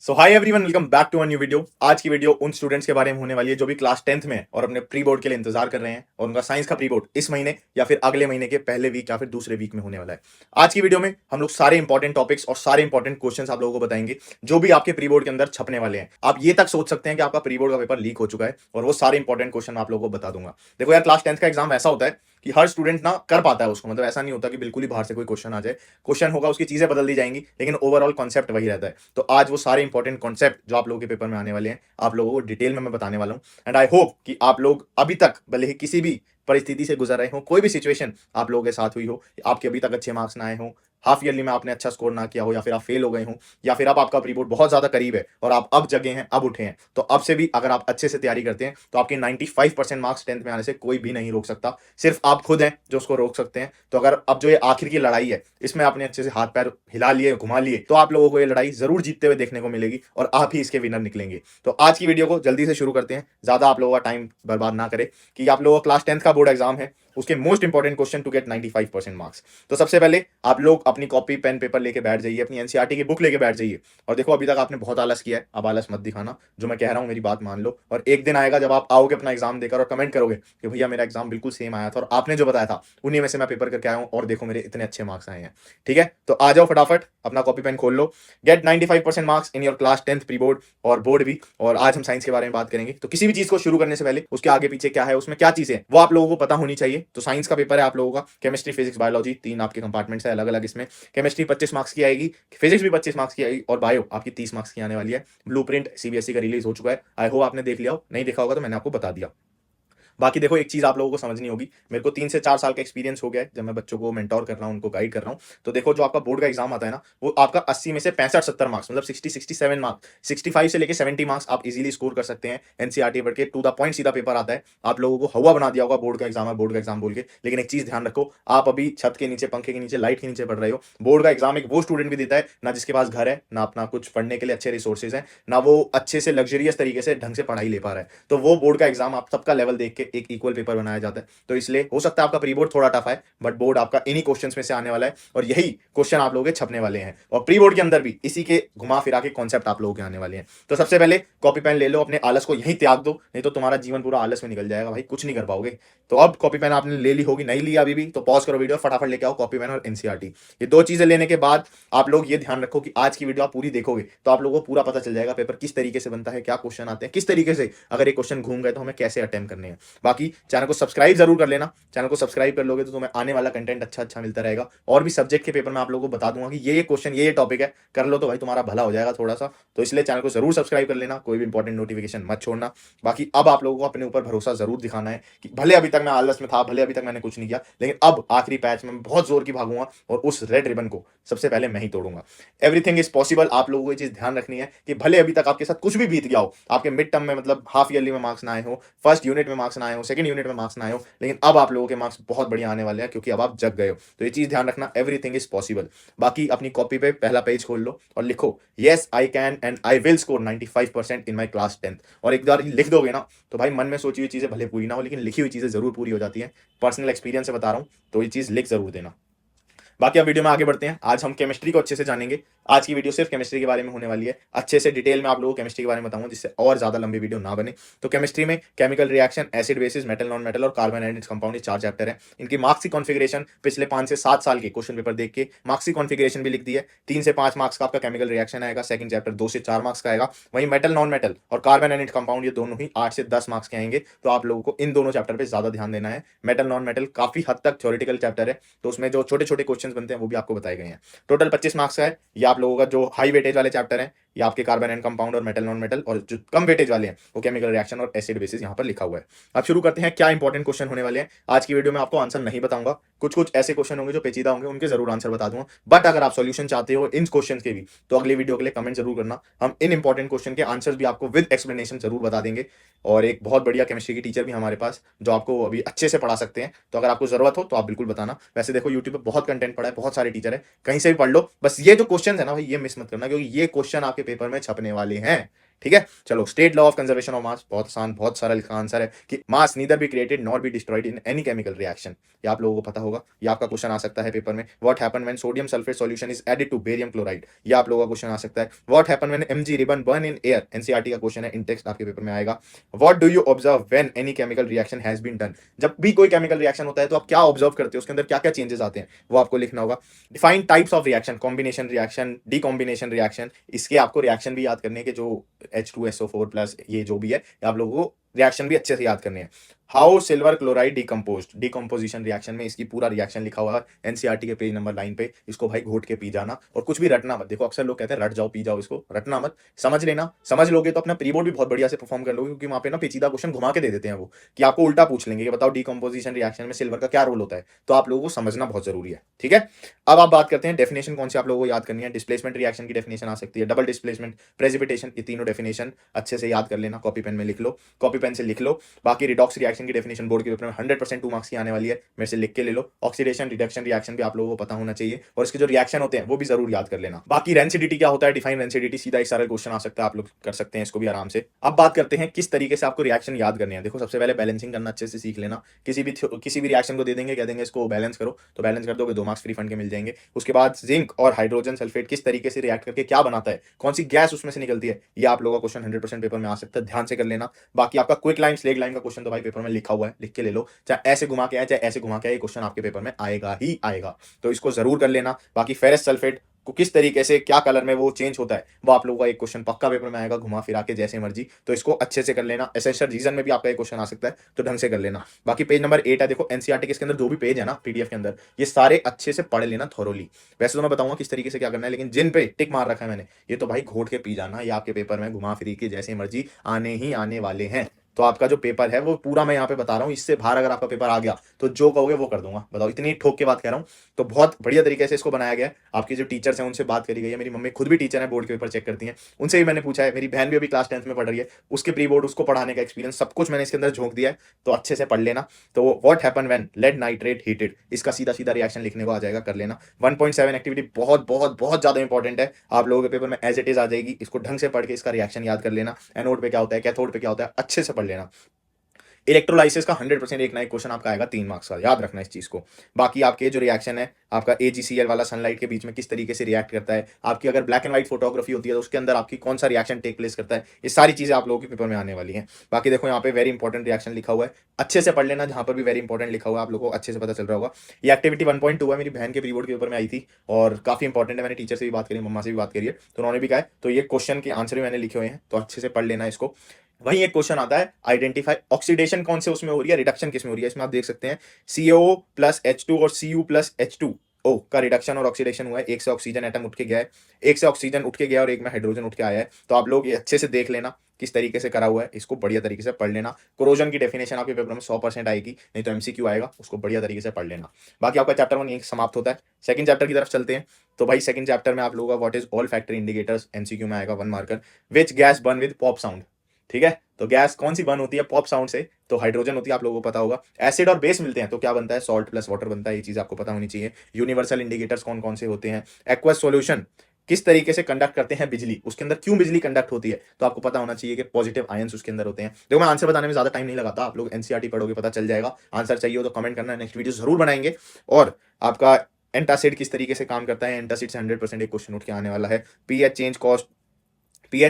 So hi everyone, welcome back to a new video. आज की video उन students के बारे में होने वाली है जो भी क्लास 10th में और अपने प्री बोर्ड के लिए इंतजार कर रहे हैं और उनका साइंस का प्री बोर्ड इस महीने या फिर अगले महीने के पहले वीक या फिर दूसरे वीक में होने वाला है। आज की वीडियो में हम लोग सारे इंपॉर्टेंट टॉपिक्स और सारे इंपॉर्टेंट क्वेश्चंस आप लोगों को बताएंगे जो भी आपके प्री बोर्ड के अंदर छपने वाले हैं। आप ये तक सोच सकते हैं कि आपका प्री बोर्ड का पेपर लीक हो चुका है और वो सारे इंपॉर्टेंट क्वेश्चन आप लोगों को बता दूंगा। देखो यार, क्लास 10th का एग्जाम ऐसा होता है कि हर स्टूडेंट ना कर पाता है उसको, मतलब ऐसा नहीं होता कि बिल्कुल ही बाहर से कोई क्वेश्चन आ जाए। क्वेश्चन होगा, उसकी चीजें बदल दी जाएंगी, लेकिन ओवरऑल कॉन्सेप्ट वही रहता है। तो आज वो सारे इंपॉर्टेंट कॉन्सेप्ट जो आप लोगों के पेपर में आने वाले हैं आप लोगों को डिटेल में मैं बताने वाला हूं। एंड आई होप कि आप लोग अभी तक भले ही किसी भी परिस्थिति से गुजर रहे हो, कोई भी सिचुएशन आप लोगों के साथ हुई हो, आपके अभी तक अच्छे मार्क्स ना आए हो, हाफ ईयरली में आपने अच्छा स्कोर ना किया हो, या फिर आप फेल हो गए हो, या फिर अब आपका प्री बोर्ड बहुत ज्यादा करीब है और आप अब जगे हैं, अब उठे हैं, तो अब से भी अगर आप अच्छे से तैयारी करते हैं तो आपके 95% मार्क्स 10th में आने से कोई भी नहीं रोक सकता। सिर्फ आप खुद हैं जो उसको रोक सकते हैं। तो अगर अब जो ये आखिर की लड़ाई है इसमें आपने अच्छे से हाथ पैर हिला लिए, घुमा लिए, तो आप लोगों को ये लड़ाई जरूर जीतते हुए देखने को मिलेगी और आप ही इसके विनर निकलेंगे। तो आज की वीडियो को जल्दी से शुरू करते हैं, ज्यादा आप लोगों का टाइम बर्बाद ना करें, कि आप लोगों का क्लास 10th का बोर्ड एग्जाम है, उसके most important question to get 95% marks. तो सबसे पहले आप लोग अपनी कॉपी पेन पेपर लेके बैठ जाइए, अपनी एनसीईआरटी की बुक लेके बैठ जाइए। और देखो, अभी तक आपने बहुत आलस किया है, अब आलस मत दिखाना। जो मैं कह रहा हूं मेरी बात मान लो, और एक दिन आएगा जब आप आओगे अपना एग्जाम देकर और कमेंट करोगे कि भैया मेरा एग्जाम बिल्कुल सेम आया था और आपने जो बताया था उन्हीं में से मैं पेपर करके आया हूं और देखो मेरे इतने अच्छे मार्क्स आए हैं। ठीक है, तो आ जाओ फटाफट, अपना कॉपी पेन खोल लो। Get 95% marks in your class 10th pre board और बोर्ड भी। और आज हम साइंस के बारे में बात करेंगे, तो किसी भी चीज को शुरू करने से पहले उसके आगे पीछे क्या है, उसमें क्या चीजें हैं, वो आप लोगों को पता होनी चाहिए। तो साइंस का पेपर है आप लोगों का, केमिस्ट्री फिजिक्स बायोलॉजी, तीन आपके कंपार्टमेंट्स है अलग अलग। इसमें केमिस्ट्री 25 मार्क्स की आएगी, फिजिक्स भी 25 मार्क्स की आएगी और बायो आपकी 30 मार्क्स की आने वाली है। ब्लूप्रिंट सीबीएसई का रिलीज हो चुका है, आई होप आपने देख लिया हो, नहीं देखा होगा तो मैंने आपको बता दिया। बाकी देखो, एक चीज आप लोगों को समझनी होगी, मेरे को 3 से 4 साल का एक्सपीरियंस हो गया है जब मैं बच्चों को मेंटोर कर रहा हूँ, उनको गाइड कर रहा हूँ। तो देखो, जो आपका बोर्ड का एग्जाम आता है ना, वो आपका 80 में से 65-70 मार्क्स, मतलब 60-67 मार्क्स, 65 से लेके 70 मार्क्स आप इजीली स्कोर कर सकते हैं। एनसीईआरटी पढ़ के टू द पॉइंट सीधा पेपर आता है। आप लोगों को हवा बना दिया होगा बोर्ड का एग्जाम है, बोर्ड का एग्जाम बोल के, लेकिन एक चीज ध्यान रखो, आप अभी छत के नीचे, पंखे के नीचे, लाइट के नीचे पढ़ रहे हो। बोर्ड का एग्जाम एक वो स्टूडेंट भी देता है ना जिसके पास घर है, ना अपना कुछ पढ़ने के लिए अच्छे रिसोर्सेज है, ना वो अच्छे से लग्जरियस तरीके से ढंग से पढ़ाई ले पा रहा है। तो वो बोर्ड का एग्जाम आप सबका लेवल देख के एक इक्वल पेपर बनाया जाता है। तो इसलिए हो सकता है आपका प्री बोर्ड थोड़ा टफ है, बट बोर्ड आपका इन्हीं क्वेश्चंस में से आने वाला है और यही क्वेश्चन आप लोगों के छपने वाले हैं। और प्री बोर्ड के अंदर भी इसी के घुमा फिरा के कॉन्सेप्ट आप लोगों के आने वाले हैं। तो सबसे पहले कॉपी पेन ले लो, अपने आलस को यहीं त्याग दो, नहीं तो तुम्हारा जीवन पूरा आलस में निकल जाएगा भाई, कुछ नहीं कर पाओगे। तो अब कॉपी पेन आपने ले ली होगी, नहीं ली अभी भी तो पॉज करो वीडियो, फटाफट लेके आओ कॉपी पेन और एनसीईआरटी। ये दो चीजें लेने के बाद आप लोग ये ध्यान रखो कि आज की वीडियो आप पूरी देखोगे तो आप लोगों को पूरा पता चल जाएगा पेपर किस तरीके से बनता है, क्या क्वेश्चन आते हैं, किस तरीके से अगर ये क्वेश्चन घूम गए तो हमें कैसे अटेम्प्ट करने हैं। बाकी चैनल को सब्सक्राइब जरूर कर लेना, चैनल को सब्सक्राइब कर लोगे तो तुम्हें आने वाला कंटेंट अच्छा अच्छा मिलता रहेगा। और भी सब्जेक्ट के पेपर में आप लोगों को बता दूंगा कि ये क्वेश्चन, ये टॉपिक है, कर लो तो भाई तुम्हारा भला हो जाएगा थोड़ा सा। तो इसलिए चैनल को जरूर सब्सक्राइब कर लेना, कोई भी इंपॉर्टेंट नोटिफिकेशन मत छोड़ना। बाकी अब आप लोगों को अपने ऊपर भरोसा जरूर दिखाना है कि भले अभी तक मैं आलस में था, भले अभी तक मैंने कुछ नहीं किया, लेकिन अब आखिरी पैच में मैं बहुत जोर की भागूंगा और उस रेड रिबन को सबसे पहले मैं ही तोड़ूंगा। Everything is possible. आप लोगों को ये चीज ध्यान रखनी है कि भले अभी तक आपके साथ कुछ भी बीत गया हो, आपके मिड टर्म में मतलब हाफ ईयरली में मार्क्स ना आए हो, फर्स्ट यूनिट में मार्क्स ना आए हो, सेकंड यूनिट में मार्क्स ना आए हो, लेकिन अब आप लोगों के मार्क्स बहुत बढ़िया आने वाले हैं क्योंकि अब आप जग गए हो। तो ये चीज ध्यान रखना, एवरीथिंग इज पॉसिबल। बाकी अपनी कॉपी पे पहला पेज खोल लो और लिखो, yes I can and I will score 95% in my class 10th। और एक बार लिख दोगे ना तो भाई मन में सोची हुई चीजें भले पूरी ना हो, लेकिन लिखी हुई चीजें जरूर पूरी हो जाती है। पर्सनल एक्सपीरियंस से बता रहा हूं, तो ये चीज लिख जरूर देना। बाकी अब वीडियो में आगे बढ़ते हैं। आज हम केमिस्ट्री को अच्छे से जानेंगे। आज की वीडियो सिर्फ केमिस्ट्री के बारे में होने वाली है, अच्छे से डिटेल में आप लोगों को केमिस्ट्री के बारे में बताऊंगा जिससे और ज्यादा लंबी वीडियो ना बने। तो केमिस्ट्री में chemical reaction, acid basis, metal non metal और carbon and its compound, 4 chapter है। इनकी मार्क्स की कॉन्फिगरेशन पिछले 5 से 7 साल के क्वेश्चन पेपर देख के मार्क्स की कॉन्फिगरेशन भी लिख दी है। 3 से 5 मार्क्स का आपका केमिकल रिएक्शन आएगा, सेकंड चैप्टर 2 से 4 मार्क्स का आएगा। वहीं मेटल नॉन मेटल और कार्बन एंड इट्स कंपाउंड ये दोनों ही 8 से 10 मार्क्स के आएंगे। तो आप लोगों को इन दोनों चैप्टर पर ज्यादा ध्यान देना है। मेटल नॉन मेटल काफी हद तक थ्योरेटिकल चैप्टर है, तो उसमें जो छोटे छोटे क्वेश्चन बनते हैं वो भी आपको बताए गए हैं। टोटल 25 मार्क्स का है। ये आप लोगों का जो हाई वेटेज वाले चैप्टर हैं ये आपके कार्बन एंड कंपाउंड और मेटल नॉन मेटल, और जो कम वेटेज वाले हैं वो केमिकल रिएक्शन और एसिड बेसिस यहाँ पर लिखा हुआ है। अब शुरू करते हैं, क्या इंपॉर्टेंट क्वेश्चन होने वाले हैं। आज की वीडियो में आपको आंसर नहीं बताऊंगा, कुछ कुछ ऐसे क्वेश्चन होंगे जो पेचीदा होंगे, उनके जरूर आंसर बता दूंगा। बट अगर आप सॉल्यूशन चाहते हो इन क्वेश्चन के भी तो अगली वीडियो के लिए कमेंट जरूर करना, हम इन इंपॉर्टेंट क्वेश्चन के आंसर भी आपको विद एक्सप्लेनेशन जरूर बता देंगे। और एक बहुत बढ़िया केमिस्ट्री की टीचर भी हमारे पास जो आपको अभी अच्छे से पढ़ा सकते हैं, तो अगर आपको जरूरत हो तो आप बिल्कुल बताना। वैसे देखो, यूट्यूब पे बहुत कंटेंट पड़ा है, बहुत सारे टीचर है, कहीं से भी पढ़ लो। बस ये जो क्वेश्चन है ना भाई, ये मिस मत करना क्योंकि ये क्वेश्चन आपके पेपर में छपने वाले हैं। ठीक है, चलो state law of conservation of mass, बहुत आसान, बहुत सरल का आंसर है कि mass neither be created nor be destroyed in any chemical reaction. ये आप लोगों को पता होगा, ये आपका क्वेश्चन आ सकता है पेपर में। What happen when sodium sulphate solution is added to barium chloride, ये आप लोगों का क्वेश्चन आ सकता है। What happen when MG ribbon burn in air, NCERT का क्वेश्चन है, इन टेक्स्ट आपके पेपर में आएगा। What do you observe when any chemical reaction has been done, जब भी कोई केमिकल रिएक्शन होता है तो आप क्या ऑब्जर्व करते हो, उसके अंदर क्या क्या चेंजेस आते हैं, वो आपको लिखना होगा। Define types of reaction, combination reaction, decombination reaction, इसके आपको रिएक्शन भी याद करने के, जो H2SO4 प्लस ये जो भी है, आप लोगों को रिएक्शन भी अच्छे से याद करने हैं। How silver chloride decomposed, decomposition reaction में इसकी पूरा रिएक्शन लिखा हुआ है एनसीईआरटी के पेज नंबर 9 पे। इसको भाई घोट के पी जाना, और कुछ भी रटना मत। देखो अक्सर लोग कहते हैं रट जाओ पी जाओ, इसको रटना मत, समझ लेना। समझ लोगे तो अपना प्री बोर्ड भी बहुत बढ़िया से परफॉर्म कर लोगे, क्योंकि वहां पे ना पेचीदा क्वेश्चन घुमा के दे देते हैं वो, कि आपको उल्टा पूछ लेंगे कि बताओ डिकम्पोजिशन रिएक्शन में सिल्वर का क्या रोल होता है, तो आप लोगों को समझना बहुत जरूरी है, ठीक है। अब आप बात करते हैं डेफिनेशन कौन सी आप लोगों को याद करनी है। डिस्प्लेसमेंट रिएक्शन की डेफिनेशन आ सकती है, डबल डिस्प्लेसमेंट, प्रेसिपिटेशन, ये तीनों डेफिनेशन अच्छे से याद कर लेना, कॉपी पेन में लिख लो, कॉपी पेन से लिख लो। बाकी रिडॉक्स रिएक्शन की डेफिनेशन बोर्ड के पेपर में 100% 2 मार्क्स की आने वाली है, मेरे से लिख के ले लो। ऑक्सीडेशन रिडक्शन रिएक्शन भी आप लोगों को पता होना चाहिए, और इसके जो रिएक्शन होते हैं वो भी जरूर याद कर लेना। बाकी रेंसिडिटी क्या होता है, डिफाइन रेंसिडिटी, सीधा एक सारा क्वेश्चन आ सकता है, आप लोग कर सकते हैं इसको भी आराम से। अब बात करते हैं किस तरीके से आपको रिएक्शन याद करने हैं। देखो सबसे पहले बैलेंसिंग करना अच्छे से सीख लेना। किसी भी रिएक्शन को दे देंगे, कह देंगे इसको बैलेंस करो, तो बैलेंस कर दोगे, 2 मार्क्स फ्री फंड के मिल जाएंगे। उसके बाद जिंक और हाइड्रोजन सल्फेट किस तरीके से रिएक्ट करके क्या बनाता है, कौन सी गैस उसमें से निकलती है, ये आप लोगों का क्वेश्चन 100% पेपर में आ सकता है, ध्यान से कर लेना। बाकी आपका क्विक लाइन स्लेग लाइन का क्वेश्चन तो भाई पेपर में लिखा हुआ है, लिख के ले लो, चाहे ऐसे घुमा के आए चाहे ऐसे घुमा के आए, ये क्वेश्चन आपके पेपर में आएगा ही आएगा, तो इसको जरूर कर लेना। बाकी फेरस सल्फेट को किस तरीके से क्या कलर में वो चेंज होता है, वो आप लोगों का एक क्वेश्चन पक्का पेपर में आएगा, घुमा फिरा के जैसे मर्जी, तो इसको अच्छे से कर लेना। एसेंशियल रीजन में भी आपका एक क्वेश्चन आ सकता है, तो ढंग से कर लेना। बाकी पेज नंबर 8 है, देखो एनसीईआरटी के इसके अंदर जो भी पेज है ना पीडीएफ के अंदर, ये सारे अच्छे से पढ़ लेना थोरोली। वैसे तो मैं बताऊंगा किस तरीके से क्या करना है, लेकिन जिन पे टिक मार रखा है मैंने, ये तो भाई घोट के पी जाना, ये आपके पेपर में घुमा फिरी के जैसे मर्जी आने ही आने वाले हैं। तो आपका जो पेपर है वो पूरा मैं यहाँ पे बता रहा हूँ, इससे बाहर अगर आपका पेपर आ गया तो जो कहोगे वो कर दूंगा, बताओ, इतनी ठोक के बात कह रहा हूँ। तो बहुत बढ़िया तरीके से इसको बनाया गया है। आपके जो टीचर्स हैं उनसे बात करी गई है, मेरी मम्मी खुद भी टीचर है, बोर्ड के पेपर चेक करती हैं, उनसे भी मैंने पूछा है। मेरी बहन भी अभी क्लास 10th में पढ़ रही है, उसके प्री बोर्ड, उसको पढ़ाने का एक्सपीरियंस सब कुछ मैंने इसके अंदर झोंक दिया है, तो अच्छे से पढ़ लेना। तो what happen when lead nitrate heated, इसका सीधा सीधा रिएक्शन लिखने को आ जाएगा, कर लेना। 1.7 एक्टिविटी बहुत बहुत बहुत ज्यादा इंपॉर्टेंट है, आप लोगों के पेपर में एज इट इज आ जाएगी, इसको ढंग से पढ़ के इसका रिएक्शन याद कर लेना। एनोड पे क्या होता है, कैथोड पे क्या होता है, अच्छे से पढ़ लेना। इलेक्ट्रोलाइसिस का 100% एक ना एक क्वेश्चन आपका आएगा 3 मार्क्स का, याद रखना इस चीज को। बाकी आपके जो रिएक्शन है आपका AgCl वाला सनलाइट के बीच में किस तरीके से रिएक्ट करता है, आपकी अगर ब्लैक एंड व्हाइट फोटोग्राफी होती है तो उसके अंदर आपकी कौन सा रिएक्शन टेक प्लेस करता है, ये सारी चीजें आप लोगों के पेपर में आने वाली हैं। बाकी देखो यहाँ पे वेरी इंपॉर्टेंट रिएक्शन लिखा हुआ है, अच्छे से पढ़ लेना, जहां पर भी वेरी इंपॉर्टेंट लिखा हुआ है आप लोगों को अच्छे से पता चल रहा होगा। ये एक्टिविटी 1.2 है, मेरी बहन के प्री बोर्ड के पेपर में आई थी और काफी इंपॉर्टेंट है, मैंने टीचर से भी बात करी, मम्मा से भी बात करी है, तो उन्होंने भी कहा है, तो ये क्वेश्चन के आंसर भी मैंने लिखे हुए हैं, तो अच्छे से पढ़ लेना इसको। वहीं एक क्वेश्चन आता है आइडेंटिफाई ऑक्सीडेशन कौन से उसमें हो रही है, रिडक्शन किस में हो रही है। इसमें आप देख सकते हैं CO प्लस H2 और Cu प्लस H2O का रिडक्शन और ऑक्सीडेशन हुआ है, एक से ऑक्सीजन एटम उठ के गया है, एक से ऑक्सीजन उठ के गया और एक में हाइड्रोजन उठ के आया है। तो आप लोग ये अच्छे से देख लेना किस तरीके से करा हुआ है, इसको बढ़िया तरीके से पढ़ लेना। कोरोजन की डेफिनेशन आपके पेपर में 100% आएगी, नहीं तो MCQ आएगा, उसको बढ़िया तरीके से पढ़ लेना। बाकी आपका चैप्टर 1 यहीं समाप्त होता है। सेकंड चैप्टर की तरफ चलते हैं। तो भाई सेकंड चैप्टर में आप लोगों का what is all factor indicators, MCQ में आएगा 1 marker. Which gas burn with pop sound, ठीक है, तो गैस कौन सी बर्न होती है पॉप साउंड से, तो हाइड्रोजन होती है, आप लोगों को पता होगा। एसिड और बेस मिलते हैं तो क्या बनता है, सॉल्ट प्लस वाटर बनता है, ये चीज आपको पता होनी चाहिए। यूनिवर्सल इंडिकेटर्स कौन कौन से होते हैं। एक्वस सॉल्यूशन किस तरीके से कंडक्ट करते हैं बिजली, उसके अंदर क्यों बिजली कंडक्ट होती है, तो आपको पता होना चाहिए कि पॉजिटिव आयंस उसके अंदर होते हैं। देखो मैं आंसर बताने में ज्यादा टाइम नहीं लगाता, आप लोग एनसीईआरटी पढ़ोगे पता चल जाएगा। आंसर चाहिए हो तो कमेंट करना, नेक्स्ट वीडियो जरूर बनाएंगे। और आपका एंटासिड किस तरीके से काम करता है, एंटासिड से 100% एक क्वेश्चन उठ के आने वाला है। PH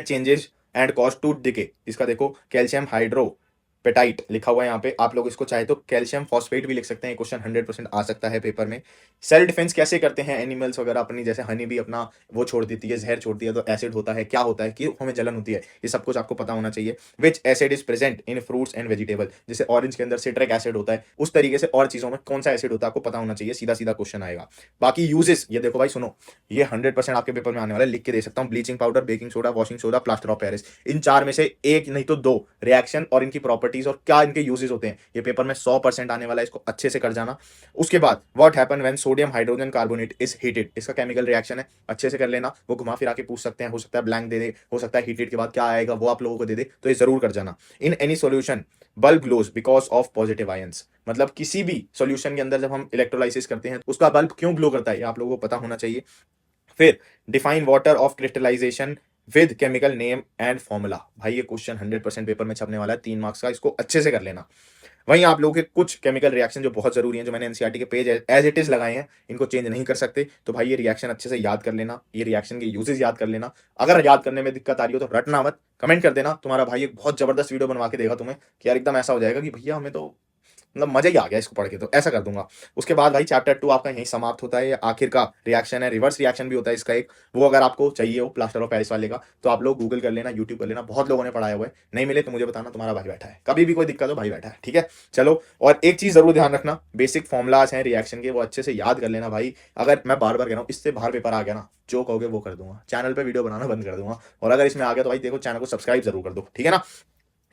changes and cost to decay, इसका देखो कैल्शियम हाइड्रोपेटाइट लिखा हुआ है यहाँ पे, आप लोग इसको चाहे तो कैल्शियम फॉस्फेट भी लिख सकते हैं, क्वेश्चन 100% आ सकता है पेपर में। सेल डिफेंस कैसे करते हैं एनिमल्स वगैरह अपनी, जैसे हनी भी अपना वो छोड़ देती है, जहर छोड़ती है, तो एसिड होता है, क्या होता है कि हमें जलन होती है, ये सब कुछ आपको पता होना चाहिए। विच acid is present in fruits and vegetable, जैसे ऑरेंज के अंदर सिट्रिक एसिड होता है, उस तरीके से और चीजों में कौन सा एसिड होता है आपको पता होना चाहिए, सीधा सीधा क्वेश्चन आएगा। बाकी यूजेस, ये देखो भाई सुनो, ये 100% आपके पेपर में आने वाला है, लिख के दे सकता हूँ। Bleaching powder, baking soda, washing soda, plaster of Paris, इन 4 में से एक नहीं तो 2 रिएक्शन और इनकी प्रॉपर्टीज और क्या इनके यूजेस होते हैं, ये पेपर में 100% आने वाला है, इसको अच्छे से कर जाना। उसके बाद what happen when sodium hydrogen carbonate is heated, इसका केमिकल रिएक्शन है, अच्छे से कर लेना। वो घुमा फिरा के पूछ सकते हैं, हो सकता है ब्लैंक दे दे, हो सकता है हीटेड के बाद क्या आएगा वो आप लोगों को दे दे, तो ये जरूर कर जाना। In any solution bulb glows because of positive ions, मतलब किसी भी सॉल्यूशन के अंदर जब हम इलेक्ट्रोलाइसिस करते हैं तो उसका बल्ब क्यों ग्लो करता है, ये आप लोगों को पता होना चाहिए। फिर define water of crystallisation with chemical name and formula. भाई ये क्वेश्चन 100% पेपर में छपने वाला है, 3 मार्क्स का, इसको अच्छे से कर लेना। वहीं आप लोगों के कुछ केमिकल रिएक्शन जो बहुत जरूरी हैं, जो मैंने एनसीईआरटी के पेज एज इट इज लगाए हैं, इनको चेंज नहीं कर सकते। तो भाई ये रिएक्शन अच्छे से याद कर लेना, ये रिएक्शन के यूजेस याद कर लेना। अगर याद करने में दिक्कत आ रही हो तो रटना मत, कमेंट कर देना, तुम्हारा भाई एक बहुत जबरदस्त वीडियो बनवा के देगा तुम्हें कि यार एकदम ऐसा हो जाएगा कि भैया हमें तो मतलब मजा ही आ गया इसको पढ़ के, तो ऐसा कर दूंगा। उसके बाद भाई चैप्टर 2 आपका यहीं समाप्त होता है। आखिर का रिएक्शन है, रिवर्स रिएक्शन भी होता है इसका एक, वो अगर आपको चाहिए हो प्लास्टर ऑफ पेरिस वाले का तो आप लोग गूगल कर लेना, यूट्यूब कर लेना, बहुत लोगों ने पढ़ाया हुआ है। नहीं मिले तो मुझे बताना, तुम्हारा भाई बैठा है, कभी भी कोई दिक्कत हो भाई बैठा है, ठीक है। चलो, और एक चीज जरूर ध्यान रखना, बेसिक फॉर्मुलाज हैं रिएक्शन के, वो अच्छे से याद कर लेना भाई। अगर मैं बार बार कह रहा हूँ, इससे बाहर पेपर आ गया ना, जो कहोगे वो कर दूंगा, चैनल पे वीडियो बनाना बंद कर दूंगा। और अगर इसमें आ गया तो भाई देखो, चैनल को सब्सक्राइब जरूर कर दो, ठीक है ना।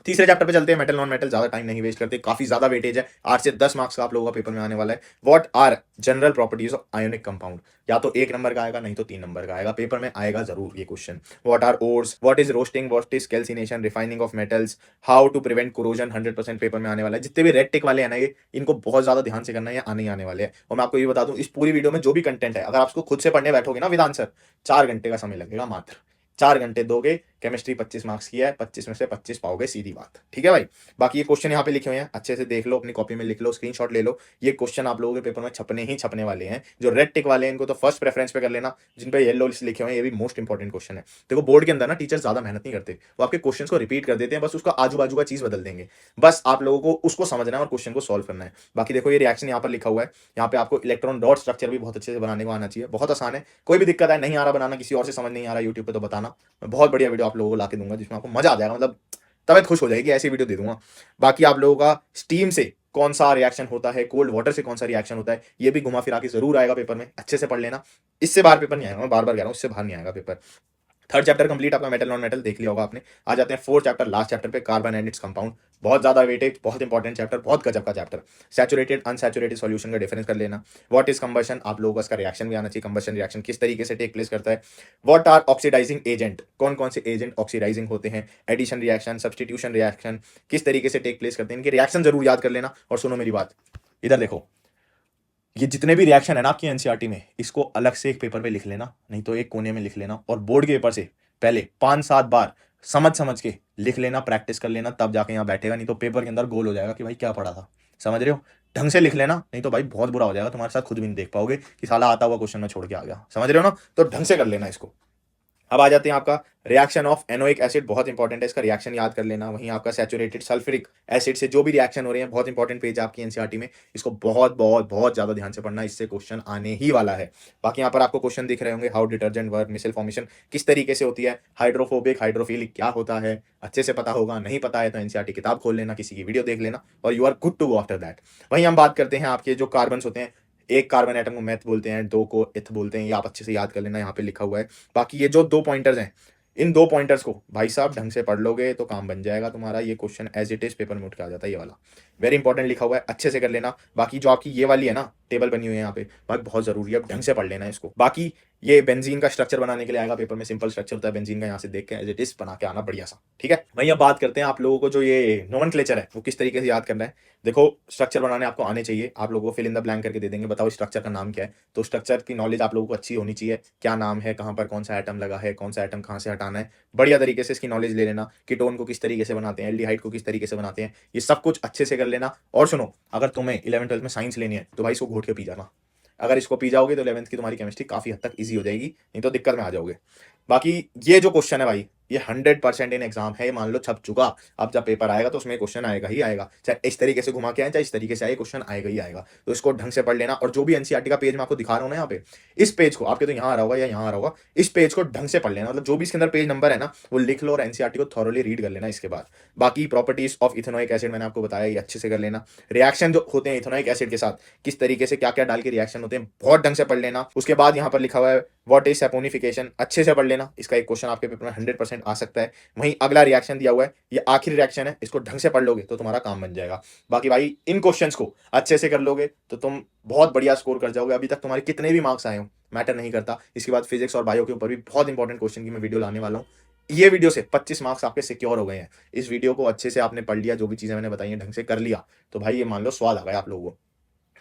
तीसरे चैप्टर पे चलते हैं, मेटल नॉन मेटल। ज्यादा टाइम नहीं वेस्ट करते, काफी ज्यादा वेटेज है, 8 से 10 मार्क्स का आप लोगों का पेपर में आने वाला है। What are general properties of ionic compound. या तो 1 नंबर का आएगा, नहीं तो 3 नंबर का आएगा, पेपर में आएगा जरूर ये question. What are ores, what is roasting, what is calcination, refining of metals, how to prevent corrosion. 100% paper में आने वाला है। जितने भी रेड टिक वाले हैं ना, ये इनको बहुत ज्यादा ध्यान से करना है, आने ही आने वाले हैं। और मैं आपको ये बता दूं, इस पूरी वीडियो में जो भी कंटेंट है, अगर आप उसको खुद से पढ़ने बैठोगे ना विद आंसर, 4 घंटे का समय लगेगा मात्र। 4 घंटे दोगे, केमिस्ट्री 25 मार्क्स की है, 25 में से 25 पाओगे, सीधी बात, ठीक है भाई। बाकी ये क्वेश्चन यहाँ पे लिखे हुए हैं, अच्छे से देख लो, अपनी कॉपी में लिख लो, स्क्रीनशॉट ले लो। ये क्वेश्चन आप लोगों के पेपर में छपने ही छपने वाले हैं। जो रेड टिक वाले हैं इनको तो फर्स्ट प्रेफरेंस पे कर लेना, जिन पे येलो लिखे हुए हैं ये भी मोस्ट इंपॉर्टेंट क्वेश्चन है। देखो बोर्ड के अंदर ना टीचर ज्यादा मेहनत नहीं करते, वो आपके क्वेश्चन को रिपीट कर देते हैं, बस उसका आजू बाजू का चीज बदल देंगे। बस आप लोगों को उसको समझना है और क्वेश्चन को सॉल्व करना है। बाकी देखो ये रिएक्शन यहाँ पर लिखा हुआ है, यहाँ पे आपको इलेक्ट्रॉन डॉट स्ट्रक्चर भी बहुत अच्छे से बनाने को आना चाहिए, बहुत आसान है। कोई भी दिक्कत है, नहीं आ रहा बनाना, किसी और से समझ नहीं आ रहा यूट्यूब पे, तो बताना, मैं बहुत बढ़िया वीडियो आप लोगों को ला के दूंगा जिसमें आपको मजा आ जाएगा, मतलब तबीयत खुश हो जाएगी, ऐसी वीडियो दे दूंगा। बाकी आप लोगों का स्टीम से कौन सा रिएक्शन होता है, कोल्ड वाटर से कौन सा रिएक्शन होता है, ये भी घुमा फिरा के जरूर आएगा पेपर में, अच्छे से पढ़ लेना। इससे बाहर पेपर नहीं आएगा, मैं बार बार कह रहा हूँ, इससे बाहर नहीं आएगा पेपर। थर्ड चैप्टर कंप्लीट आपका, मेटल नॉन मेटल देख लिया होगा आपने। आ जाते हैं फोर्थ चैप्टर, लास्ट चैप्टर पे, कार्बन एंड इट्स कंपाउंड। बहुत ज्यादा वेटेज, बहुत इंपॉर्टेंट चैप्टर, बहुत गजब का चैप्टर। सैचुरेटेड अनसैचुरेटेड सॉल्यूशन का डिफरेंस कर लेना। व्हाट इज कंबशन, आप लोगों को इसका रिएक्शन भी आना चाहिए, कंबशन रिएक्शन किस तरीके से टेक प्लेस करता है। व्हाट आर ऑक्सीडाइजिंग एजेंट, कौन कौन से एजेंट ऑक्सीडाइजिंग होते हैं। एडिशन रिएक्शन, सब्सटीट्यूशन रिएक्शन किस तरीके से टेक प्लेस करते हैं, इनके रिएक्शन जरूर याद कर लेना। और सुनो मेरी बात, इधर देखो, ये जितने भी रिएक्शन है ना आपकी एनसीईआरटी में, इसको अलग से एक पेपर पे लिख लेना, नहीं तो एक कोने में लिख लेना, और बोर्ड के पेपर से पहले 5-7 बार समझ समझ के लिख लेना, प्रैक्टिस कर लेना, तब जाके यहाँ बैठेगा। नहीं तो पेपर के अंदर गोल हो जाएगा कि भाई क्या पढ़ा था, समझ रहे हो। ढंग से लिख लेना, नहीं तो भाई बहुत बुरा हो जाएगा तुम्हारे साथ, खुद भी नहीं देख पाओगे कि साला आता हुआ क्वेश्चन में छोड़ के आ गया, समझ रहे हो ना। तो ढंग से कर लेना इसको। अब आ जाते हैं आपका रिएक्शन ऑफ एनोइक एसिड, बहुत इंपॉर्टेंट है, इसका रिएक्शन याद कर लेना। वहीं आपका सैचुरेटेड सल्फ्यूरिक एसिड से जो भी रिएक्शन हो रहे हैं, बहुत इंपॉर्टेंट पेज है आपकी एनसीईआरटी में, इसको बहुत बहुत बहुत ज्यादा ध्यान से पढ़ना, इससे क्वेश्चन आने ही वाला है। बाकी यहाँ पर आपको क्वेश्चन दिख रहे होंगे, how detergent work, micelle formation किस तरीके से होती है, हाइड्रोफोबिक हाइड्रोफिलिक क्या होता है, अच्छे से पता होगा। नहीं पता है तो एनसीईआरटी किताब खोल लेना, किसी की वीडियो देख लेना, और you are good to go after that. वहीं हम बात करते हैं आपके जो कार्बन होते हैं, एक कार्बन एटम को मेथ बोलते हैं, 2 को इथ बोलते हैं, ये आप अच्छे से याद कर लेना, यहाँ पे लिखा हुआ है। बाकी ये जो 2 पॉइंटर्स हैं, इन 2 पॉइंटर्स को भाई साहब ढंग से पढ़ लोगे तो काम बन जाएगा तुम्हारा। ये question as it is paper में उठ के आ जाता है, ये वाला वेरी इंपॉर्टेंट लिखा हुआ है, अच्छे से कर लेना। बाकी जो आपकी ये वाली है ना, टेबल बनी हुई है यहाँ पे, भाई बहुत जरूरी है, ढंग से पढ़ लेना इसको। बाकी ये बेंजीन का स्ट्रक्चर बनाने के लिए आएगा पेपर में, सिंपल स्ट्रक्चर होता है बेंजीन का, यहाँ से देख के एज इट इज बना के आना बढ़िया सा, ठीक है। वहीं अब बात करते हैं आप लोगों को जो ये नोमेनक्लेचर है वो किस तरीके से याद करना है। देखो स्ट्रक्चर बनाने आपको आने चाहिए, आप लोगों को फिल इन द ब्लैंक करके दे देंगे, बताओ स्ट्रक्चर का नाम क्या है। तो स्ट्रक्चर की नॉलेज आप लोगों को अच्छी होनी चाहिए, क्या नाम है, कहाँ पर कौन सा एटम लगा है, कौन सा एटम कहाँ से हटाना है, बढ़िया तरीके से इसकी नॉलेज ले लेना। कीटोन को किस तरीके से बनाते हैं, एल्डिहाइड को किस तरीके से बनाते हैं, ये सब कुछ अच्छे से कर लेना। और सुनो, अगर तुम्हें 11th-12th में साइंस लेनी है तो भाई इसको घोट के पी जाना। अगर इसको पी जाओगे तो 11th की तुम्हारी केमिस्ट्री काफी हद तक ईजी हो जाएगी, नहीं तो दिक्कत में आ जाओगे। बाकी ये जो क्वेश्चन है भाई, ये 100% इन एग्जाम है, मान लो छप चुका, अब जब पेपर आएगा तो उसमें क्वेश्चन आएगा ही आएगा, चाहे इस तरीके से घुमा के आए चाहे इस तरीके से आए, क्वेश्चन आएगा ही आएगा। तो इसको ढंग से पढ़ लेना। और जो भी एनसीईआरटी का पेज मैं आपको दिखा रहा हूँ ना यहाँ पे, इस पेज को, आपके तो यहाँ आ रहा होगा या यहाँ आ रहा होगा, इस पेज को ढंग से पढ़ लेना, मतलब जो भी इसके अंदर पेज नंबर है ना वो लिख लो और एनसीईआरटी को थॉरली रीड कर लेना इसके बाद। बाकी प्रॉपर्टीज ऑफ इथेनोइक एसिड मैंने आपको बताया, ये अच्छे से कर लेना। रिएक्शन जो होते हैं इथेनोइक एसिड के साथ, किस तरीके से क्या क्या डाल के रिएक्शन होते हैं, बहुत ढंग से पढ़ लेना। उसके बाद यहाँ पर लिखा हुआ है व्हाट इज सैपोनिफिकेशन, अच्छे से पढ़ लेना, इसका एक क्वेश्चन आपके पेपर में 100% आ सकता है। वहीं अगला रिएक्शन दिया हुआ है, ये आखिरी रिएक्शन है, इसको ढंग से पढ़ लोगे तो तुम्हारा काम बन जाएगा। बाकी भाई इन क्वेश्चंस को अच्छे से कर लोगे तो तुम बहुत बढ़िया स्कोर कर जाओगे। अभी तक तुम्हारे कितने भी मार्क्स आए हो मैटर नहीं करता। इसके बाद फिजिक्स और बायो के ऊपर भी बहुत इंपॉर्टेंट क्वेश्चन की मैं वीडियो लाने वाला हूँ। ये वीडियो से 25 मार्क्स आपके सिक्योर हो गए हैं। इस वीडियो को अच्छे से आपने पढ़ लिया, जो भी चीजें मैंने बताई हैं ढंग से कर लिया, तो भाई ये मान लो स्वाद आ गया आप लोगों को,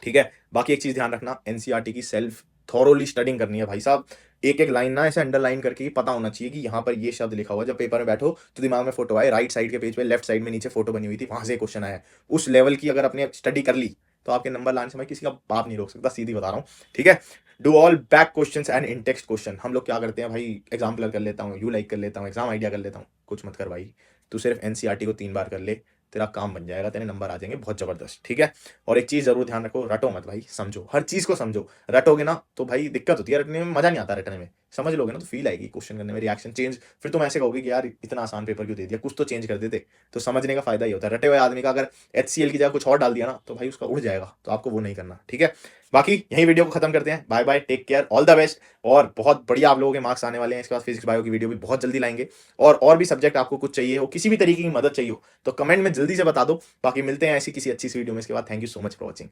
ठीक है। बाकी एक चीज ध्यान रखना, एनसीईआरटी की सेल्फ थॉरोली स्टडिंग करनी है भाई साहब। एक एक लाइन ना ऐसे अंडरलाइन करके पता होना चाहिए कि यहाँ पर ये शब्द लिखा हुआ, जब पेपर में बैठो तो दिमाग में फोटो आए, राइट साइड के पेज पे लेफ्ट साइड में नीचे फोटो बनी हुई थी, वहां से क्वेश्चन आया है। उस लेवल की अगर अपने स्टडी कर ली तो आपके नंबर लाने से मैं किसी का बाप नहीं रोक सकता, सीधी बता रहा हूँ। ठीक है, do all back questions and in text question. हम लोग क्या करते हैं भाई, एग्जाम्पलर कर लेता हूँ, यू लाइक कर लेता हूँ, एग्जाम आइडिया कर लेता हूँ। कुछ मत कर भाई, तू सिर्फ एनसीईआरटी को 3 बार कर ले, तेरा काम बन जाएगा, तेरे नंबर आ जाएंगे बहुत जबरदस्त। ठीक है, और एक चीज जरूर ध्यान रखो, रटो मत भाई, समझो, हर चीज को समझो। रटोगे ना तो भाई दिक्कत होती है, रटने में मजा नहीं आता, रटने में समझ लोगे ना तो फील आएगी, क्वेश्चन करने में रिएक्शन चेंज, फिर तुम ऐसे कहोगे कि यार इतना आसान पेपर क्यों दे दिया, कुछ तो चेंज कर देते। तो समझने का फायदा ही होता है। रटे हुए आदमी का अगर HCL की जगह कुछ और डाल दिया ना तो भाई उसका उड़ जाएगा, तो आपको वो नहीं करना। ठीक है, बाकी यही वीडियो को खत्म करते हैं। Bye bye, take care, all the best. और बहुत बढ़िया आप लोगों के मार्क्स आने वाले हैं। इसके बाद फिजिक्स बायो की वीडियो भी बहुत जल्दी लाएंगे। और भी सब्जेक्ट आपको कुछ चाहिए हो, किसी भी तरीके की मदद चाहिए हो तो कमेंट में जल्दी से बता दो। बाकी मिलते हैं ऐसी किसी अच्छी सी वीडियो में। इसके बाद thank you so much for watching.